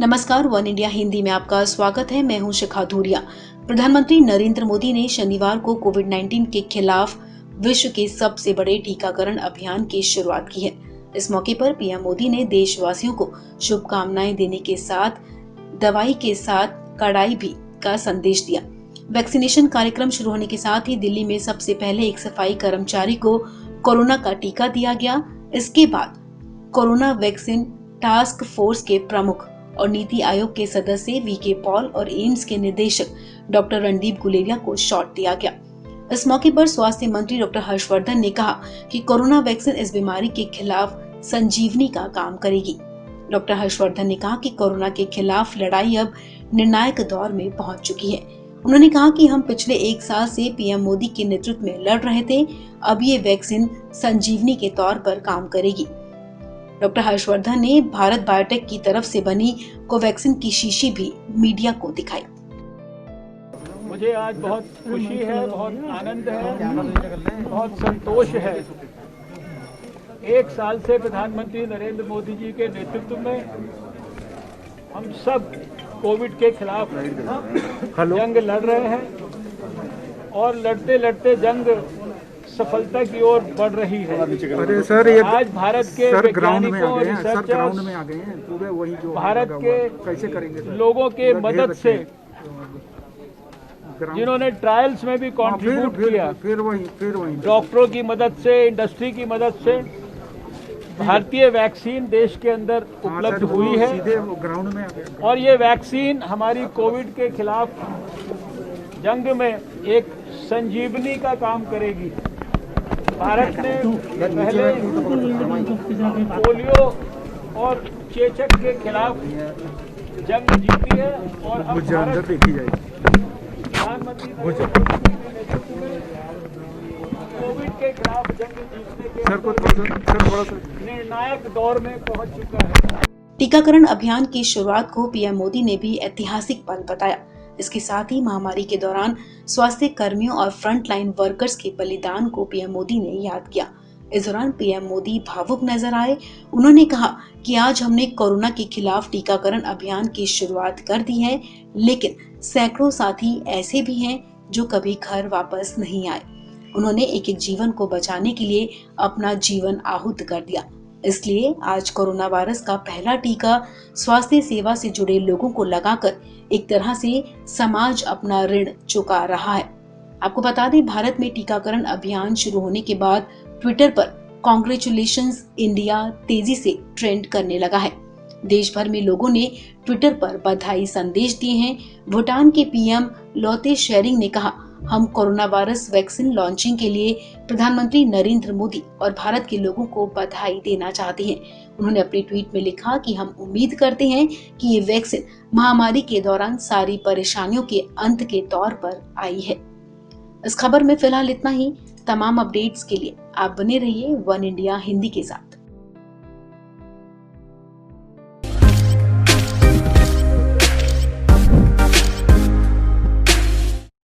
नमस्कार, one India Hindi में आपका स्वागत है। मैं हूं शिखा धूरिया। प्रधानमंत्री नरेंद्र मोदी ने शनिवार को कोविड-19 के खिलाफ विश्व के सबसे बड़े टीकाकरण अभियान की शुरुआत की है। इस मौके पर पीएम मोदी ने देशवासियों को शुभकामनाएं देने के साथ दवाई के साथ कड़ाई भी का संदेश दिया। वैक्सीनेशन कार्यक्रम शुरू होने के साथ ही दिल्ली में सबसे पहले एक सफाई कर्मचारी को कोरोना का टीका दिया गया। इसके बाद कोरोना वैक्सीन टास्क फोर्स के प्रमुख और नीति आयोग के सदस्य वीके पॉल और एम्स के निदेशक डॉक्टर रणदीप गुलेरिया को शॉट दिया गया। इस मौके पर स्वास्थ्य मंत्री डॉक्टर हर्षवर्धन ने कहा कि कोरोना वैक्सीन इस बीमारी के खिलाफ संजीवनी का काम करेगी। डॉक्टर हर्षवर्धन ने कहा कि कोरोना के खिलाफ लड़ाई अब निर्णायक दौर में पहुंच चुकी है। उन्होंने कहा कि हम पिछले 1 साल से पीएम मोदी के नेतृत्व में लड़ रहे थे, अब ये वैक्सीन संजीवनी के तौर पर काम करेगी। डॉक्टर हर्षवर्धन ने भारत बायोटेक की तरफ से बनी कोवैक्सीन की शीशी भी मीडिया को दिखाई। मुझे आज बहुत खुशी है, बहुत आनंद है, बहुत संतोष है। 1 साल से प्रधानमंत्री नरेंद्र मोदी जी के नेतृत्व में हम सब कोविड के खिलाफ जंग लड़ रहे हैं और लड़ते लड़ते जंग सफलता की ओर बढ़ रही है। अरे सर, ये आज भारत के वैज्ञानिकों और रिसर्चर्स भारत के कैसे करेंगे सर? लोगों के मदद से जिन्होंने ट्रायल्स में भी कंट्रीब्यूट किया, फिर वही डॉक्टरों की मदद से, इंडस्ट्री की मदद से भारतीय वैक्सीन देश के अंदर उपलब्ध हुई है। सीधे वो ग्राउंड में आ गए। और ये वैक्सीन हमारी कोविड के खिलाफ जंग में एक संजीवनी का काम करेगी। भारत ने पहले पोलियो और चेचक के खिलाफ जंग जीती है और अब भारत प्रधानमंत्री कोविड के खिलाफ जंग जीतने के निर्णायक दौर में पहुंच चुका है। टीकाकरण अभियान की शुरुआत को पीएम मोदी ने भी ऐतिहासिक पल बताया। इसके साथ ही महामारी के दौरान स्वास्थ्य कर्मियों और फ्रंट लाइन वर्कर्स के बलिदान को पीएम मोदी ने याद किया। इस दौरान पीएम मोदी भावुक नजर आए। उन्होंने कहा कि आज हमने कोरोना के खिलाफ टीकाकरण अभियान की शुरुआत कर दी है, लेकिन सैकड़ों साथी ऐसे भी हैं जो कभी घर वापस नहीं आए। उन्होंने एक एक जीवन को बचाने के लिए अपना जीवन आहूत कर दिया। इसलिए आज कोरोना वायरस का पहला टीका स्वास्थ्य सेवा से जुड़े लोगों को लगाकर एक तरह से समाज अपना ऋण चुका रहा है। आपको बता दें, भारत में टीकाकरण अभियान शुरू होने के बाद ट्विटर पर कांग्रेचुलेशंस इंडिया तेजी से ट्रेंड करने लगा है। देश भर में लोगों ने ट्विटर पर बधाई संदेश दिए हैं। भूटान के पीएम लोते शेरिंग ने कहा, हम कोरोना वायरस वैक्सीन लॉन्चिंग के लिए प्रधानमंत्री नरेंद्र मोदी और भारत के लोगों को बधाई देना चाहते हैं। उन्होंने अपने ट्वीट में लिखा कि हम उम्मीद करते हैं कि ये वैक्सीन महामारी के दौरान सारी परेशानियों के अंत के तौर पर आई है। इस खबर में फिलहाल इतना ही। तमाम अपडेट्स के लिए आप बने रहिए वन इंडिया हिंदी के साथ।